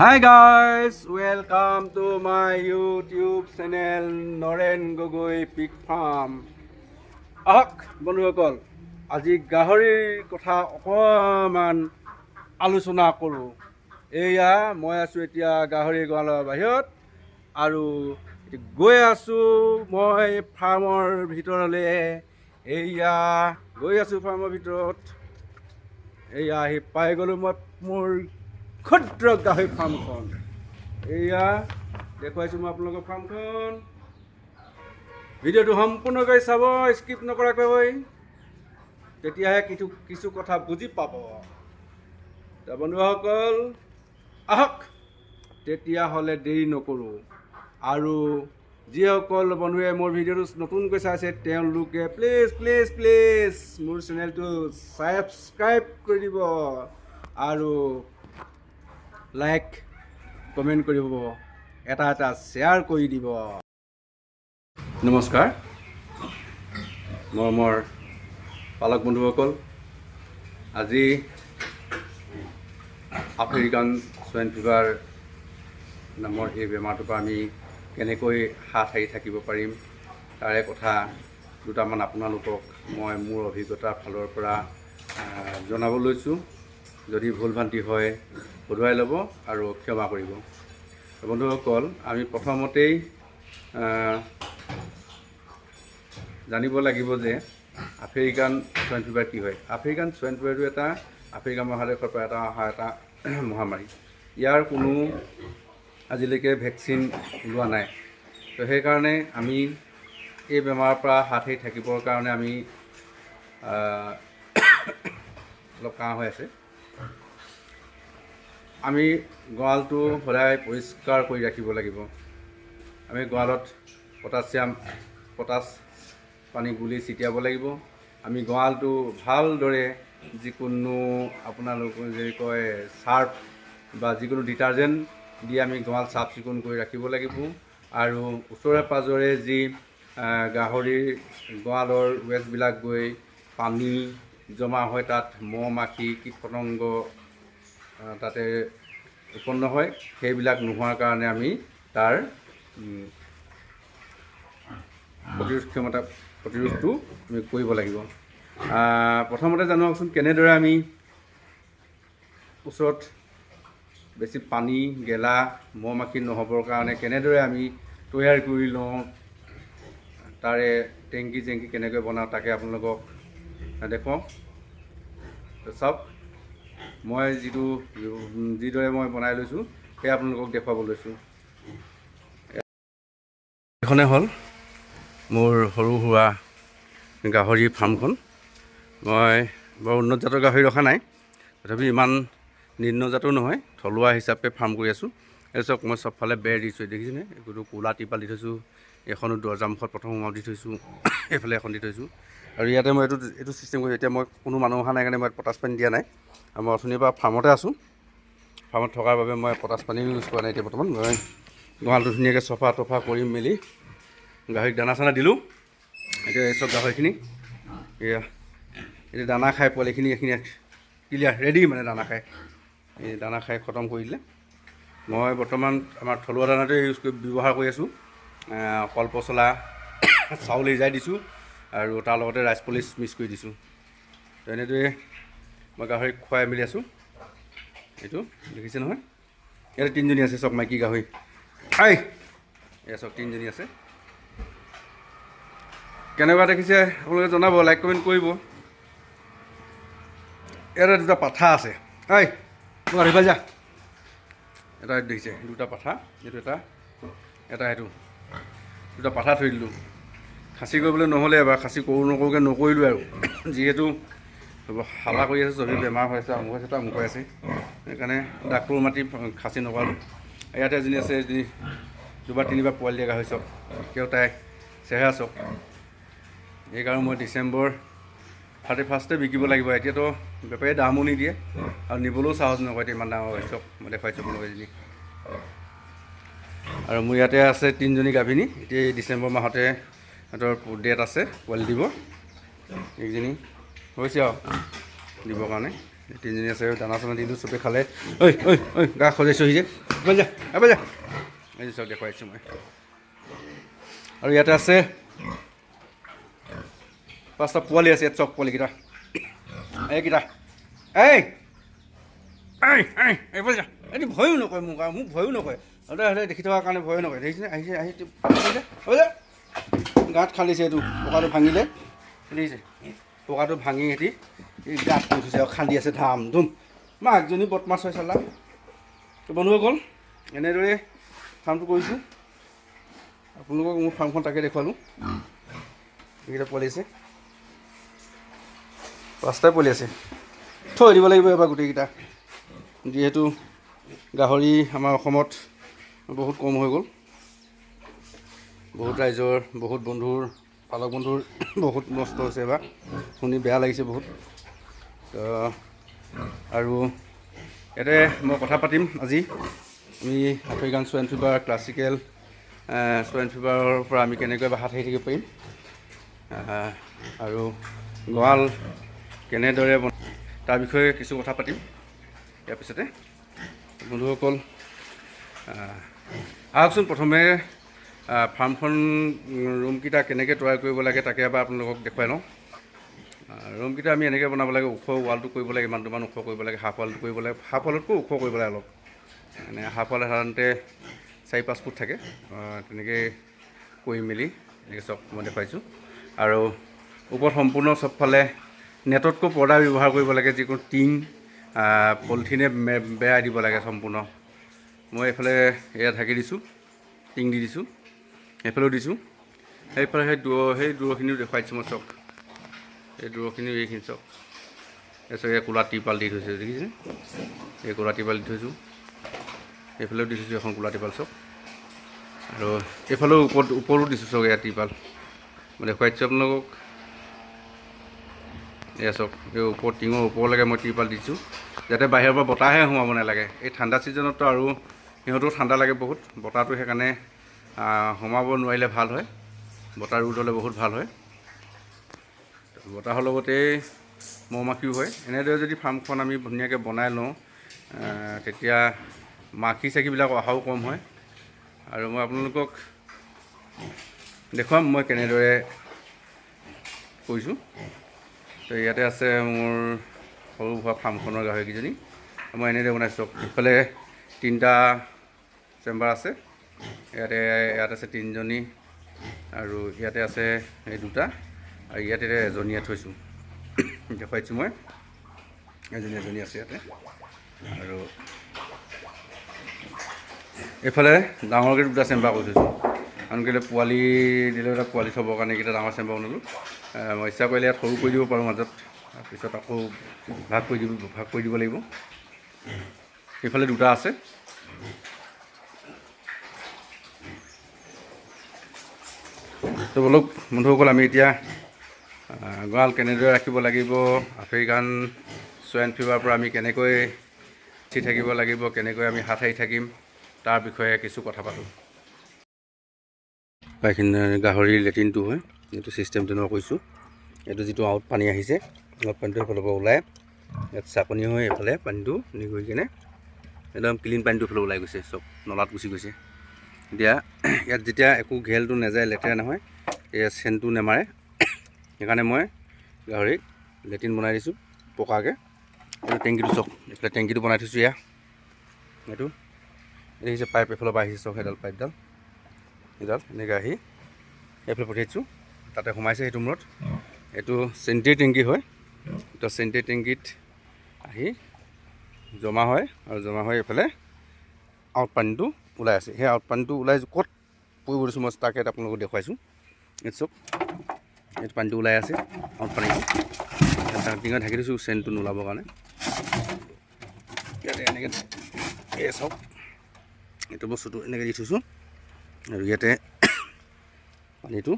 Hi guys, welcome to my YouTube channel Noren Gogoi Pig Farm. বন্ধুসকল আজি গাহৰিৰ কথা অকমান আলোচনা কৰোঁ। এয়া মই আছোঁ এতিয়া গাহৰি গঁৰালৰ বাহিৰত আৰু গৈ আছোঁ মই ফাৰ্মৰ ভিতৰলৈ। এয়া গৈ আছোঁ ফাৰ্মৰ ভিতৰত। এয়া আহি পাই গ'লোঁ মই মোৰ ক্ষুদ্ৰ গাহৰি ফাৰ্মখন। এয়া দেখুৱাইছোঁ মই আপোনালোকৰ ফাৰ্মখন। ভিডিঅ'টো সম্পূৰ্ণকৈ চাব, স্কিপ নকৰাকৈ, তেতিয়াহে কিছু কথা বুজি পাব। বন্ধুসকল আহক তেতিয়াহ'লে দেৰি নকৰোঁ। আৰু যিসকল বন্ধুৱে মোৰ ভিডিঅ'টো নতুনকৈ চাইছে তেওঁলোকে প্লিজ মোৰ চেনেলটো ছাবস্ক্ৰাইব কৰি দিব আৰু লাইক কমেণ্ট কৰিব, এটা শ্বেয়াৰ কৰি দিব। নমস্কাৰ মোৰ পালক বন্ধুসকল, আজি আফ্ৰিকান সোৱাইন ফিভাৰ নামৰ এই বেমাৰটোৰ পৰা আমি কেনেকৈ হাত সাৰি থাকিব পাৰিম তাৰে কথা দুটামান আপোনালোকক মই মোৰ অভিজ্ঞতাৰ ফালৰ পৰা জনাব লৈছোঁ। যদি ভুল ভ্ৰান্তি হয় শুধৰাই ল'ব আৰু ক্ষমা কৰিব। বন্ধুসকল, আমি প্ৰথমতেই জানিব লাগিব যে আফ্ৰিকান সোৱাইন ফিভাৰ কি হয়। আফ্ৰিকান সোৱাইন ফিভাৰটো এটা আফ্ৰিকা মহাদেশৰ পৰা অহা এটা মহামাৰী। ইয়াৰ কোনো আজিলৈকে ভেকচিন ওলোৱা নাই। তো সেইকাৰণে আমি এই বেমাৰৰ পৰা হাত সাৰি থাকিবৰ কাৰণে আমি অলপ কাহ হৈ আছে। আমি গঁৰালটো সদায় পৰিষ্কাৰ কৰি ৰাখিব লাগিব। আমি গঁৰালত পটাছ পানী গুলি ছিটিয়াব লাগিব। আমি গঁৰালটো ভালদৰে যিকোনো আপোনালোকে যদি কয় চাৰ্ফ বা যিকোনো ডিটাৰজেণ্ট দি আমি গঁৰাল চাফ চিকুণ কৰি ৰাখিব লাগিব। আৰু ওচৰে পাঁজৰে যি গাহৰিৰ গঁৰালৰ ৱেষ্টবিলাক গৈ পানী জমা হয়, তাত মহ মাখি কীট পতংগ তাতে উৎপন্ন হয়, সেইবিলাক নোহোৱাৰ কাৰণে আমি তাৰ প্ৰতিৰোধটো আমি কৰিব লাগিব। প্ৰথমতে জানকচোন কেনেদৰে আমি ওচৰত বেছি পানী গেলা মহ মাখি নহ'বৰ কাৰণে কেনেদৰে আমি তৈয়াৰ কৰি লওঁ, তাৰে টেংকি কেনেকৈ বনাওঁ তাকে আপোনালোকক দেখুৱাওঁ। চাওক, মই যিদৰে মই বনাই লৈছোঁ সেয়া আপোনালোকক দেখুৱাব লৈছোঁ। এইখনে হ'ল মোৰ সৰু সুৰা গাহৰি ফাৰ্মখন। মই বৰ উন্নত জাতৰ গাহৰি ৰখা নাই, তথাপি ইমান নিম্ন জাতো নহয়, থলুৱা হিচাপে ফাৰ্ম কৰি আছোঁ। এই চাওক, মই চবফালে বেৰ দিছোঁ, দেখিছেনে? এইটো ক'লা টিপাল দি থৈছোঁ, এখনো দৰ্জা মুখত প্ৰথম সোমাব দি থৈছোঁ, এইফালে এখন দি থৈছোঁ। আৰু ইয়াতে মই এইটো চিষ্টেম কৰি, এতিয়া মই কোনো মানুহ অহা নাই কাৰণে মই পটাছ পানী দিয়া নাই। আৰু মই অথনিৰ পৰা ফাৰ্মতে আছোঁ। ফাৰ্মত থকাৰ বাবে মই পটাছ পানীও ইউজ কৰা নাই এতিয়া বৰ্তমান। মই গঁৰালটো ধুনীয়াকৈ চফা তফা কৰি মেলি গাহৰিক দানা চানা দিলোঁ। এতিয়া এই চব গাহৰিখিনি এতিয়া দানা খাই পোৱালিখিনি এইখিনি ক্লিয়াৰ ৰেডি, মানে দানা খাই এই দানা খাই খতম কৰি দিলে। মই বৰ্তমান আমাৰ থলুৱা দানাটোৱে ব্যৱহাৰ কৰি আছোঁ। কলপচলা চাউল সিজাই দিছোঁ আৰু তাৰ লগতে ৰাইচ পলিচ মিক্স কৰি দিছোঁ। তো এনেদৰে মই গাহৰিক খুৱাই মেলি আছোঁ। এইটো দেখিছে নহয়, ইয়াতে 3জনী আছে চব মাইকী গাহৰি। এয়া চব 3জনী আছে। কেনেকুৱা দেখিছে আপোনালোকে জনাব, লাইক কমেণ্ট কৰিব। ইয়াতে দুটা পাঠা আছে। মোক আহিবা যা। এটা দেখিছে দুটা পাঠা, এইটো এটা সেইটো দুটা পাঠা থৈ দিলোঁ। খাচী কৰিবলৈ নহ'লে এবাৰ খাচী কৰোঁ নকৰিলোঁ আৰু যিহেতু হালা কৰি আছে, চবেই বেমাৰ হৈ আছে, আমুক হৈছে তামুক হৈ আছে, সেইকাৰণে ডাক্তৰ মাতি খাচী নকৰালোঁ। ইয়াতে এজনী আছে, এজনী 2-3বাৰ পোৱালি দিয়া গাহৰি চব, কেওটাই চেহেৰা চব। সেইকাৰণে মই ডিচেম্বৰ 31 বিকিব লাগিব। এতিয়াতো বেপাৰীয়ে দামো নিদিয়ে আৰু নিবলৈও সাহস নকৰে, ইমান ডাঙৰ হয় চব। মই দেখুৱাইছোঁ আপোনালোক এজনী। আৰু মোৰ ইয়াতে আছে 3জনী গাভিনী। এতিয়া এই ডিচেম্বৰ মাহতে সিহঁতৰ ডেট আছে পোৱালি দিব। এইকেইজনী হৈছে আৰু দিবৰ কাৰণে। তিনিজনী আছে দানা চানা দিলোঁ চবেই খালে ঐ ঐ ঐ গা সজাইছোহি যে এবাৰ যা এবাৰ যা এই চাওক দেখুৱাইছোঁ মই আৰু ইয়াতে আছে 5টা পোৱালি আছে ইয়াত চব পোৱালিকেইটা এইকেইটা এই এইফালে যা এইটো ভয়ো নকৰে মোক ভয়ো নকৰে আৰু সিহঁতে দেখি থকাৰ কাৰণে ভয়ো নকৰে দেখিছেনে আহিছে আহি গাঁত খান্দিছে এইটো পকাটো ভাঙিলে দেখিছে পকাটো ভাঙি সিহঁতি এই গাঁত কৰি থৈছে আৰু খান্দি আছে ধাম ধুম মাকজনী বদমাছ হৈ চালা বন্ধুসকল এনেদৰে ফাৰ্মটো কৰিছোঁ আপোনালোকক মোৰ ফাৰ্মখন তাকে দেখুৱালোঁ এইকেইটা পোৱালি আছে 5টাই পোৱালি আছে থৈ দিব লাগিব এবাৰ গোটেইকেইটা যিহেতু গাহৰি আমাৰ অসমত বহুত কম হৈ গ'ল বহুত ৰাইজৰ বহুত বন্ধুৰ পালক বন্ধুৰ বহুত নষ্ট হৈছে এবাৰ শুনি বেয়া লাগিছে বহুত আৰু ইয়াতে মই কথা পাতিম আজি আমি African swine fever classical swine ফিভাৰৰ পৰা আমি কেনেকৈ হাত সাৰি থাকিব পাৰিম আৰু গঁৰাল কেনেদৰে তাৰ বিষয়ে কিছু কথা পাতিম ইয়াৰ পিছতে বন্ধুসকল আহকচোন প্ৰথমে ফাৰ্মখন ৰুমকেইটা কেনেকৈ তৈয়াৰ কৰিব লাগে তাকে এবাৰ আপোনালোকক দেখুৱাই লওঁ ৰুমকেইটা আমি এনেকৈ বনাব লাগে ওখ ৱালটো কৰিব লাগে ইমানটোমান ওখ কৰিব লাগে হাফ ৱালটো কৰিব লাগে হাফ ৱালতকৈ ওখ কৰিব লাগে অলপ মানে হাফ ৱাল সাধাৰণতে 4-5 ফুট থাকে তেনেকৈ কৰি মেলি এনেকৈ চব মই দেখুৱাইছোঁ আৰু ওপৰত সম্পূৰ্ণ চবফালে নেটতকৈ পৰ্দা ব্যৱহাৰ কৰিব লাগে যিকোনো টিং পলিথিনে বেৰাই দিব লাগে সম্পূৰ্ণ মই এইফালে এয়া ঢাকি দিছোঁ টিং দি দিছোঁ এইফালেও দিছোঁ সেইফালে সেই দূৰখিনিও দেখুৱাইছোঁ মই চব এই দূৰখিনিও এইখিনি চব তাৰপিছত এই ক'লা টিপাল দি থৈছোঁ দেখিছেনে এই ক'লা টিপাল দি থৈছোঁ এইফালেও দি থৈছোঁ এখন ক'লা টিপাল চব আৰু এইফালেও ওপৰো দিছোঁ চব এয়া টিপাল মই দেখুৱাইছোঁ আপোনালোকক এয়া চব এই ওপৰ টিঙৰ ওপৰলৈকে মই টিপাল দিছোঁ যাতে বাহিৰৰ পৰা বতাহে সোমাব নালাগে এই ঠাণ্ডা ছিজনততো আৰু সিহঁতেও ঠাণ্ডা লাগে বহুত বতাহটো সেইকাৰণে সোমাব নোৱাৰিলে ভাল হয় বতাহ ৰোধ হ'লে বহুত ভাল হয় বতাহৰ লগতে মহ মাখিও হয় এনেদৰে যদি ফাৰ্মখন আমি ধুনীয়াকৈ বনাই লওঁ তেতিয়া মাখি চাখিবিলাক অহাও কম হয় আৰু মই আপোনালোকক দেখুৱাম মই কেনেদৰে কৰিছোঁ তো ইয়াতে আছে মোৰ সৰু সুৰা ফাৰ্মখনৰ গাহৰিকেইজনী মই এনেদৰে বনাইছোঁ ইফালে 3টা চেম্বাৰ আছে ইয়াত আছে 3জনী আৰু ইয়াতে আছে এই 2টা আৰু ইয়াতে এজনীয়ে থৈছোঁ দেখুৱাইছোঁ মই এজনী আছে ইয়াতে আৰু এইফালে ডাঙৰকৈ 2টা চেম্বাৰ কৰি থৈছোঁ কাৰণ কেলৈ পোৱালি দিলে এটা পোৱালি থ'বৰ কাৰণে এইকেইটা ডাঙৰ চেম্বাৰ বনালোঁ মই ইচ্ছা কৰিলে ইয়াত সৰু কৰি দিব পাৰোঁ মাজত তাৰপিছত আকৌ ভাগ কৰি দিব লাগিব এইফালে 2টা আছে তো বলক বন্ধুসকল আমি এতিয়া গঁৰাল কেনেদৰে ৰাখিব লাগিব আফ্ৰিকান সোৱাইন ফিভাৰৰ পৰা আমি কেনেকৈ বাচি থাকিব লাগিব কেনেকৈ আমি হাত সাৰি থাকিম তাৰ বিষয়ে কিছু কথা পাতোঁ এইখিনি গাহৰিৰ লেট্ৰিনটো হয় এইটো ছিষ্টেমটো মই কৈছোঁ এইটো যিটো আউট পানী আহিছে আউট পানীটো সেইফালৰ পৰা ওলাই ইয়াত চাকনি হৈ এইফালে পানীটো গৈ কিনে একদম ক্লিন পানীটো এইফালে ওলাই গৈছে চব নলাত গুচি গৈছে এতিয়া ইয়াত যেতিয়া একো ঘেলটো নাযায় লেতেৰা নহয় এই চেনটো নেমাৰে সেইকাৰণে মই গাহৰিক লেট্ৰিন বনাই দিছোঁ পকাকৈ এইটো টেংকিটো চক এইফালে টেংকিটো বনাই থৈছোঁ এইটো দেখিছে পাইপ এইফালৰ পৰা আহিছে চক সেইডাল পাইপডাল এইডাল এনেকৈ আহি এইফালে পঠিয়াইছোঁ তাতে সোমাইছে সেইটো মূৰত এইটো চেণ্টেৰী টেংকি হয় তো চেণ্টেৰী টেংকিত আহি জমা হয় আৰু জমা হৈ এইফালে আউট পানীটো ওলাই আছে সেই আউট পানীটো ওলাই ক'ত পৰিব দিছোঁ মই তাকে আপোনালোকক দেখুৱাইছোঁ এইটো চব এইটো পানীটো ওলাই আছে আউট পানীটো টিঙত ঢাকি দিছোঁ চেণ্টটো নোলাবৰ কাৰণে ইয়াতে এনেকৈ এই চব এইটো বস্তুটো এনেকৈ দি থৈছোঁ আৰু ইয়াতে পানীটো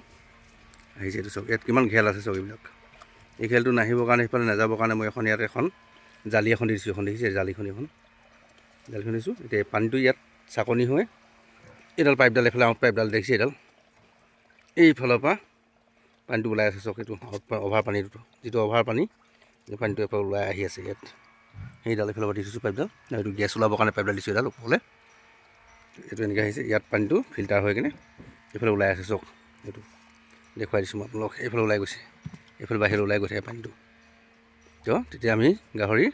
আহিছে এইটো চব ইয়াত কিমান ঘেল আছে চব এইবিলাক এই ঘেলটো নাহিবৰ কাৰণে সেইফালে নাযাবৰ কাৰণে মই ইয়াত এখন জালি এখন দিছোঁ এখন দেখিছে জালিখন দিছোঁ এতিয়া পানীটো ইয়াত চাকনি হৈ এইডাল পাইপডাল এইফালে আউট পাইপডাল দেখিছে এইডাল এইফালৰ পৰা পানীটো ওলাই আছে চক এইটো অভাৰ পানীটো যিটো অভাৰ পানী এই পানীটো এফালে ওলাই আহি আছে ইয়াত সেইডাল এইফালৰ পৰা দি থৈছোঁ পাইপডাল, এইটো গেছ ওলাবৰ কাৰণে পাইপডাল দিছোঁ এডাল ওপৰলৈ। এইটো এনেকৈ আহিছে, ইয়াত পানীটো ফিল্টাৰ হৈ কিনে এইফালে ওলাই আছে। চাওক এইটো দেখুৱাই দিছোঁ মই আপোনালোক, এইফালে ওলাই গৈছে, এইফালে বাহিৰলৈ ওলাই গৈ থাকে পানীটো। তো তেতিয়া আমি গাহৰি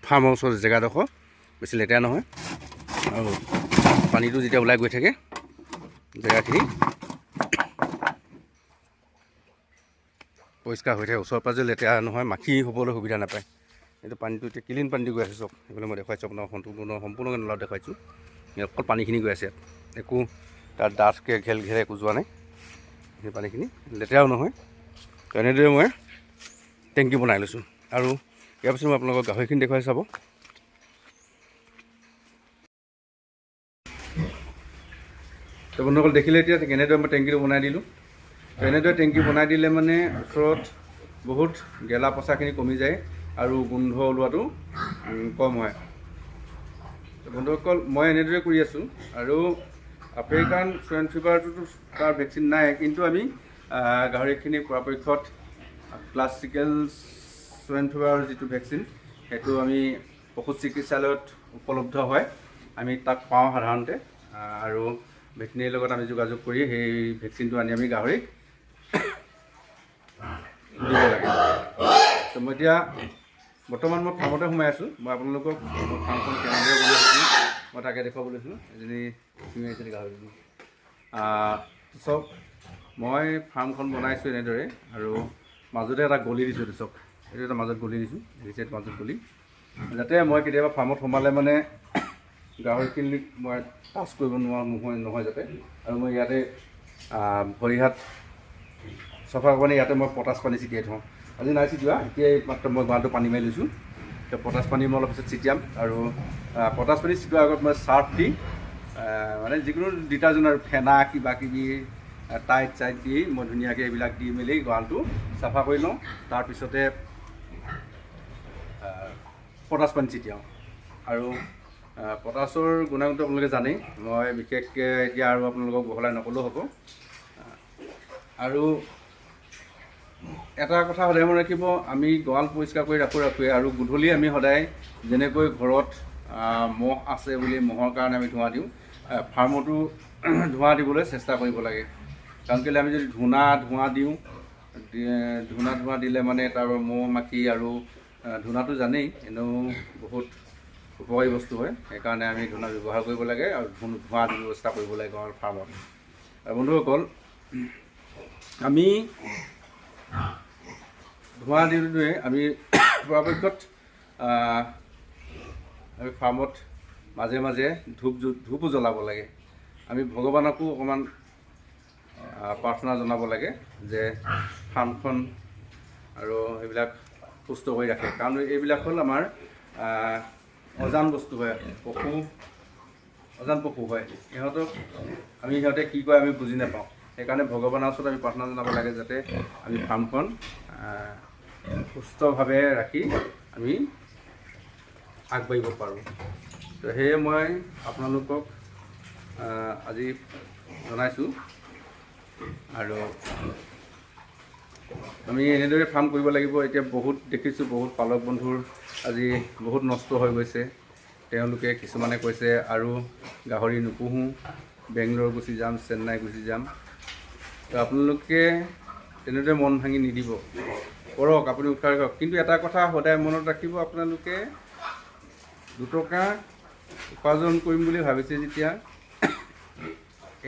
ফাৰ্মৰ ওচৰৰ জেগাডোখৰ বেছি লেতেৰা নহয়, আৰু পানীটো যেতিয়া ওলাই গৈ থাকে জেগাখিনি পৰিষ্কাৰ হৈ থাকে, ওচৰে পাঁজৰে লেতেৰা নহয়, মাখি হ'বলৈ সুবিধা নাপায়। এইটো পানীটো এতিয়া ক্লিন পানীটো গৈ আছে। চাওক এইফালে মই দেখুৱাইছোঁ আপোনাক সম্পূৰ্ণকৈ নলাত দেখুৱাইছোঁ। অকল পানীখিনি গৈ আছে, একো তাত ডাঠকৈ ঘেল ঘেৰে একো যোৱা নাই, সেই পানীখিনি লেতেৰাও নহয়। তো এনেদৰে মই টেংকি বনাই লৈছোঁ। আৰু ইয়াৰ পিছত মই আপোনালোকক গাহৰিখিনি দেখুৱাই চাব। তো বন্ধুসকল দেখিলে এতিয়া কেনেদৰে মই টেংকিটো বনাই দিলোঁ। তো এনেদৰে টেংকি বনাই দিলে মানে ওচৰত বহুত গেলা পচাখিনি কমি যায় আৰু গোন্ধ ওলোৱাটো কম হয়। তো বন্ধুসকল মই এনেদৰে কৰি আছোঁ। আৰু আফ্ৰিকান সোয়াইন ফিভাৰটোতো তাৰ ভেকচিন নাই, কিন্তু আমি গাহৰিখিনি পৰাপক্ষত ক্লাছিকেল সোয়াইন ফিভাৰৰ যিটো ভেকচিন সেইটো আমি পশু চিকিৎসালয়ত উপলব্ধ হয়, আমি তাক পাওঁ সাধাৰণতে। আৰু ভেটেনেৰীৰ লগত আমি যোগাযোগ কৰি সেই ভেকচিনটো আনি আমি গাহৰিক দিব লাগে। তো মই এতিয়া বৰ্তমান মই ফাৰ্মতে সোমাই আছোঁ। মই আপোনালোকক ফাৰ্মখন কেনেদৰে বনাইছোঁ মই তাকে দেখুৱাব লৈছোঁ। এজনী তুমি আহিছে গাহৰিজনী। চব মই ফাৰ্মখন বনাইছোঁ এনেদৰে, আৰু মাজতে এটা গলি দিছোঁ। চব এইটো এটা মাজত গলি দিছোঁ, দেখিছে মাজত গলি, যাতে মই কেতিয়াবা ফাৰ্মত সোমালে মানে গাহৰিখিনিক মই টাচ কৰিব নহয় যাতে। আৰু মই ইয়াতে ভৰি হাত চফা কৰি ইয়াতে মই পটাছ পানী ছিটিয়াই থওঁ। আজি নাই ছিটিওৱা, এতিয়াই মাত্ৰ মই গঁৰালটো পানী মাৰি লৈছোঁ। তো পটাছ পানী মই অলপ পিছত ছিটিয়াম। আৰু পটাছ পানী ছিটিওৱাৰ আগত মই চাৰ্ফ দি মানে যিকোনো ডিটাৰজেণ্ট আৰু ফেনা কিবা কিবি টাইট চাইট দি মই ধুনীয়াকৈ এইবিলাক দি মেলি গঁৰালটো চাফা কৰি লওঁ। তাৰপিছতে পটাছ পানী ছিটিয়াওঁ। আৰু পটাছৰ গুণাগুণটো আপোনালোকে জানেই, মই বিশেষকৈ এতিয়া আৰু আপোনালোকক বহলাই নক'লেও হ'ব। আৰু এটা কথা সদায় মনত ৰাখিব, আমি গঁৰাল পৰিষ্কাৰ কৰি ৰাখোঁ, আৰু গধূলি আমি সদায় যেনেকৈ ঘৰত মহ আছে বুলি মহৰ কাৰণে আমি ধোঁৱা দিওঁ, ফাৰ্মতো ধোঁৱা দিবলৈ চেষ্টা কৰিব লাগে। কাৰণ কেলৈ আমি যদি ধোঁৱা দিওঁ, ধোঁৱা দিলে মানে তাৰ মহ মাখি, আৰু ধূনাটো জানেই এনেও বহুত উপকাৰী বস্তু হয়, সেইকাৰণে আমি ধূনা ব্যৱহাৰ কৰিব লাগে আৰু ধোঁৱা ব্যৱস্থা কৰিব লাগে আমাৰ ফাৰ্মত। বন্ধুসকল, আমি ধোঁৱা দিওঁতে আমি পৰাপক্ষত আমি ফাৰ্মত মাজে মাজে ধূপো জ্বলাব লাগে। আমি ভগৱানকো অকণমান প্ৰাৰ্থনা জনাব লাগে যে ফাৰ্মখন আৰু এইবিলাক সুস্থ কৰি ৰাখে। কাৰণ এইবিলাক হ'ল আমাৰ অজান বস্তু হয়, অজান পশু হয়। সিহঁতে কি কয় আমি বুজি নাপাওঁ। সেইকাৰণে ভগৱানৰ ওচৰত আমি প্ৰাৰ্থনা জনাব লাগে যাতে আমি ফাৰ্মখন সুস্থভাৱে ৰাখি আমি আগবাঢ়িব পাৰোঁ। তো সেয়ে মই আপোনালোকক আজি জনাইছোঁ। আৰু আমি এনেদৰে ফাৰ্ম কৰিব লাগিব। এতিয়া বহুত দেখিছোঁ, বহুত পালক বন্ধুৰ আজি বহুত নষ্ট হৈ গৈছে। তেওঁলোকে কিছুমানে কৈছে আৰু গাহৰি নোপোহোঁ, বেংগলোৰ গুচি যাম, চেন্নাই গুচি যাম। তো আপোনালোকে তেনেদৰে মন ভাঙি নিদিব, কৰক, আপুনি উৎসাহ কৰক। কিন্তু এটা কথা সদায় মনত ৰাখিব, আপোনালোকে দুটকা উপাৰ্জন কৰিম বুলি ভাবিছে যেতিয়া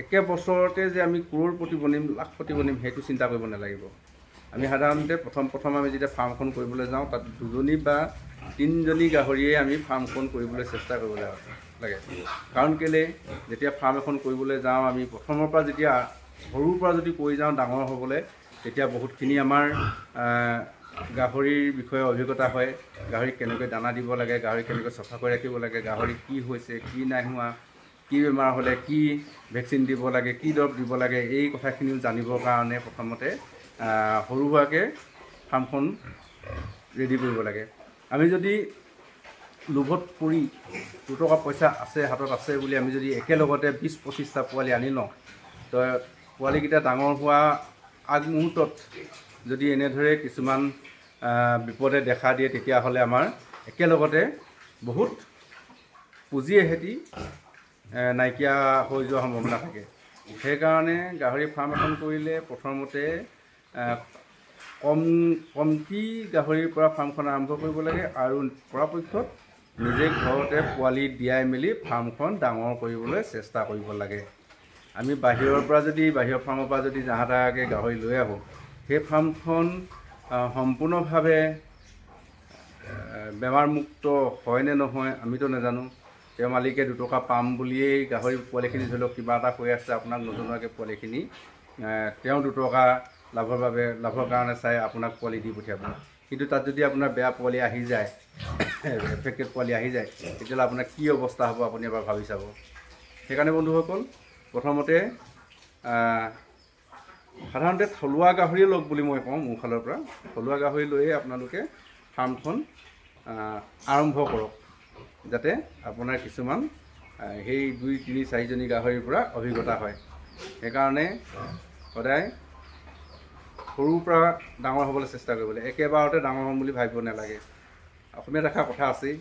একে বছৰতে যে আমি কৰোড়পতি বনিম, লাখপতি বনিম, সেইটো চিন্তা কৰিব নালাগিব। আমি সাধাৰণতে প্ৰথম আমি যেতিয়া ফাৰ্মখন কৰিবলৈ যাওঁ, তাত 2জনী বা 3জনী গাহৰিয়ে আমি ফাৰ্মখন কৰিবলৈ চেষ্টা কৰিব লাগে। কাৰণ কেলৈ, যেতিয়া ফাৰ্ম এখন কৰিবলৈ যাওঁ, আমি প্ৰথমৰ পৰা যেতিয়া সৰুৰ পৰা যদি কৰি যাওঁ ডাঙৰ হ'বলৈ, তেতিয়া বহুতখিনি আমাৰ গাহৰিৰ বিষয়ে অভিজ্ঞতা হয়। গাহৰিক কেনেকৈ দানা দিব লাগে, গাহৰিক কেনেকৈ চফা কৰি ৰাখিব লাগে, গাহৰি কি হৈছে, কি নাই হোৱা, কি বেমাৰ হ'লে কি ভেকচিন দিব লাগে, কি দৰৱ দিব লাগে, এই কথাখিনিও জানিবৰ কাৰণে প্ৰথমতে সৰু সুৰাকৈ ফাৰ্মখন ৰেডি কৰিব লাগে। আমি যদি লোভত পৰি দুটকা পইচা আছে, হাতত আছে বুলি আমি যদি একেলগতে 20-25টা পোৱালি আনি লওঁ, তো পোৱালিকেইটা ডাঙৰ হোৱা আগমুহূৰ্তত যদি এনেদৰে কিছুমান বিপদে দেখা দিয়ে তেতিয়াহ'লে আমাৰ একেলগতে বহুত পুঁজি এহেঁতি নাইকিয়া হৈ যোৱাৰ সম্ভাৱনা থাকে। সেইকাৰণে গাহৰি ফাৰ্ম এখন কৰিলে প্ৰথমতে কমটি গাহৰিৰ পৰা ফাৰ্মখন আৰম্ভ কৰিব লাগে আৰু পৰাপক্ষত নিজে ঘৰতে পোৱালি দিয়াই মেলি ফাৰ্মখন ডাঙৰ কৰিবলৈ চেষ্টা কৰিব লাগে। আমি বাহিৰৰ ফাৰ্মৰ পৰা যদি জাহা তাহাকৈ গাহৰি লৈ আহোঁ, সেই ফাৰ্মখন সম্পূৰ্ণভাৱে বেমাৰমুক্ত হয় নে নহয় আমিতো নাজানো। তেওঁ মালিকে দুটকা পাম বুলিয়েই গাহৰি পোৱালিখিনি ধৰি লওক কিবা এটা হৈ আছে, আপোনাক নজনোৱাকৈ পোৱালিখিনি তেওঁ দুটকা লাভৰ কাৰণে চাই আপোনাক পোৱালি দি পঠিয়াব। কিন্তু তাত যদি আপোনাৰ বেয়া পোৱালি আহি যায়, এফেক্টেড পোৱালি আহি যায়, তেতিয়াহ'লে আপোনাৰ কি অৱস্থা হ'ব আপুনি এবাৰ ভাবি চাব। সেইকাৰণে বন্ধুসকল, প্ৰথমতে সাধাৰণতে থলুৱা গাহৰিয়ে লওক বুলি মই কওঁ। মোৰ ফালৰ পৰা থলুৱা গাহৰি লৈয়ে আপোনালোকে ফাৰ্মখন আৰম্ভ কৰক, যাতে আপোনাৰ কিছুমান সেই 2, 3, 4জনী গাহৰিৰ পৰা অভিজ্ঞতা হয়। সেইকাৰণে সদায় সৰুৰ পৰা ডাঙৰ হ'বলৈ চেষ্টা কৰিব লাগে। একেবাৰতে ডাঙৰ হ'ম বুলি ভাবিব নালাগে। অসমীয়াত এষাৰ কথা আছেই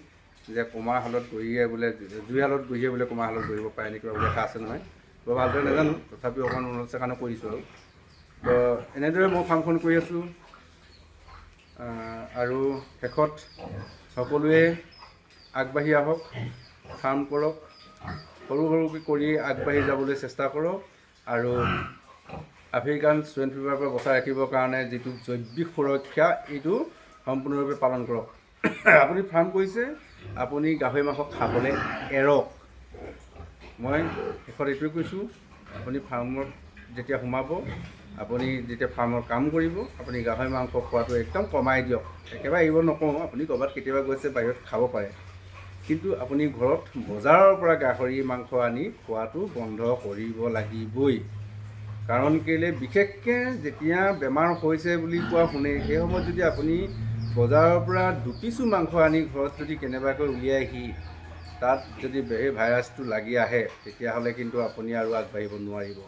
যে কুমাৰ হালত গঢ়িয়ে বোলে জুই হালত গঢ়িয়ে বোলে কুমাৰ হালত গঢ়িব পাৰে, এনেকুৱা বুলি এষাৰ আছে নহয়। বৰ ভালদৰে নাজানো, তথাপিও অকণমান মনত আছে কাৰণে কৰিছোঁ আৰু। তো এনেদৰে মই ফাৰ্মখন কৰি আছোঁ। আৰু শেষত সকলোৱে আগবাঢ়ি আহক, ফাৰ্ম কৰক, সৰু সৰুকৈ কৰি আগবাঢ়ি যাবলৈ চেষ্টা কৰক। আৰু আফ্ৰিকান চুৱেইন ফিভাৰৰ পৰা বচাই ৰাখিবৰ কাৰণে যিটো জৈৱিক সুৰক্ষা, এইটো সম্পূৰ্ণৰূপে পালন কৰক। আপুনি ফাৰ্ম কৰিছে, আপুনি গাহৰি মাংস খাবলৈ এৰক। মই শেষত এইটোৱে কৈছোঁ, আপুনি ফাৰ্মত যেতিয়া সোমাব, আপুনি যেতিয়া ফাৰ্মৰ কাম কৰিব, আপুনি গাহৰি মাংস খোৱাটো একদম কমাই দিয়ক। একেবাৰে এৰিব নকওঁ, আপুনি ক'ৰবাত কেতিয়াবা গৈছে বাহিৰত খাব পাৰে, কিন্তু আপুনি ঘৰত বজাৰৰ পৰা গাহৰি মাংস আনি খোৱাটো বন্ধ কৰিব লাগিবই। কাৰণ কেলৈ, বিশেষকৈ যেতিয়া বেমাৰ হৈছে বুলি কোৱা শুনে, সেই সময়ত যদি আপুনি বজাৰৰ পৰা 2 পিচো মাংস আনি ঘৰত যদি কেনেবাকৈ উলিয়াইহি তাত যদি সেই ভাইৰাছটো লাগি আহে, তেতিয়াহ'লে কিন্তু আপুনি আৰু আগবাঢ়িব নোৱাৰিব।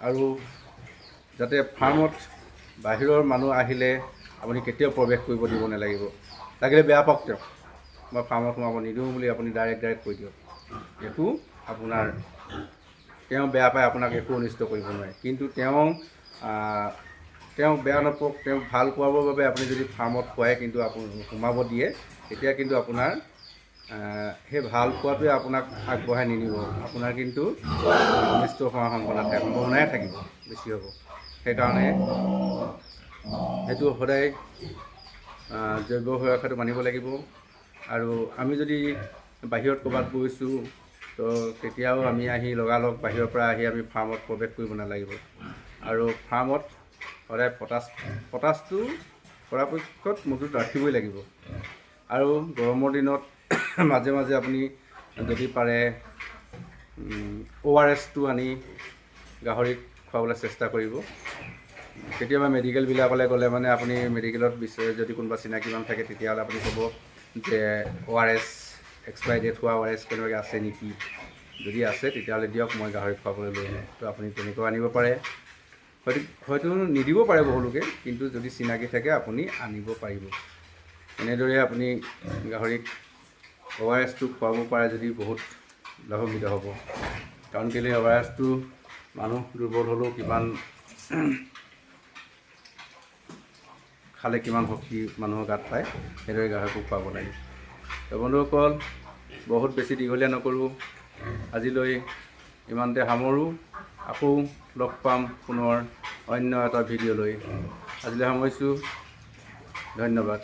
আৰু যাতে ফাৰ্মত বাহিৰৰ মানুহ আহিলে আপুনি কেতিয়াও প্ৰৱেশ কৰিব দিব নালাগিব। লাগিলে বেয়া পাওক তেওঁক, মই ফাৰ্মত সোমাব নিদিওঁ বুলি আপুনি ডাইৰেক্ট কৈ দিয়ক। একো আপোনাৰ তেওঁ বেয়া পায়, আপোনাক একো অনিষ্ট কৰিব নোৱাৰে। কিন্তু তেওঁ বেয়া নাপাওক, তেওঁক ভাল পোৱাবৰ বাবে আপুনি যদি ফাৰ্মত খুৱাই কিন্তু আপুনি সোমাব দিয়ে, তেতিয়া কিন্তু আপোনাৰ সেই ভাল পোৱাটোৱে আপোনাক আগবঢ়াই নিনিব, আপোনাৰ কিন্তু অনিষ্ট হোৱাৰ সম্ভাৱনাই থাকিব, বেছি হ'ব। সেইকাৰণে সেইটো সদায় জৈৱ সুৰক্ষাটো মানিব লাগিব। আৰু আমি যদি বাহিৰত ক'ৰবাত গৈছোঁ, তো তেতিয়াও আমি আহি লগালগ বাহিৰৰ পৰা আহি আমি ফাৰ্মত প্ৰৱেশ কৰিব নালাগিব। আৰু ফাৰ্মত সদায় পটাছটো পৰাপক্ষত মজুত ৰাখিবই লাগিব। আৰু গৰমৰ দিনত মাজে মাজে আপুনি যদি পাৰে ORSটো আনি গাহৰিক খুৱাবলৈ চেষ্টা কৰিব। কেতিয়াবা মেডিকেলবিলাকলৈ গ'লে মানে আপুনি মেডিকেলত যদি কোনোবা চিনাকি মানুহ থাকে, তেতিয়াহ'লে আপুনি ক'ব যে ORS এক্সপায়াৰি ডেট হোৱা ORS কেনেবাকৈ আছে নেকি, যদি আছে তেতিয়াহ'লে দিয়ক, মই গাহৰি খুৱাবলৈ লৈ আহোঁ। তো আপুনি তেনেকৈ আনিব পাৰে, হয়তো নিদিব পাৰে বহুলোকে, কিন্তু যদি চিনাকি থাকে আপুনি আনিব পাৰিব। এনেদৰে আপুনি গাহৰিক ORSটো খুৱাব পাৰে যদি বহুত লাভান্বিত হ'ব। কাৰণ কেলৈ, ORSটো মানুহ দুৰ্বল হ'লেও খালে কিমান শক্তি মানুহৰ গাত পায়, সেইদৰে গাহৰিকো খুৱাব লাগে। তো বন্ধুসকল, বহুত বেছি দীঘলীয়া নকৰোঁ, আজিলৈ ইমানতে সামৰোঁ। আকৌ লগ পাম পুনৰ অন্য এটা ভিডিঅ' লৈ। আজিলৈ সামৰিছোঁ, ধন্যবাদ।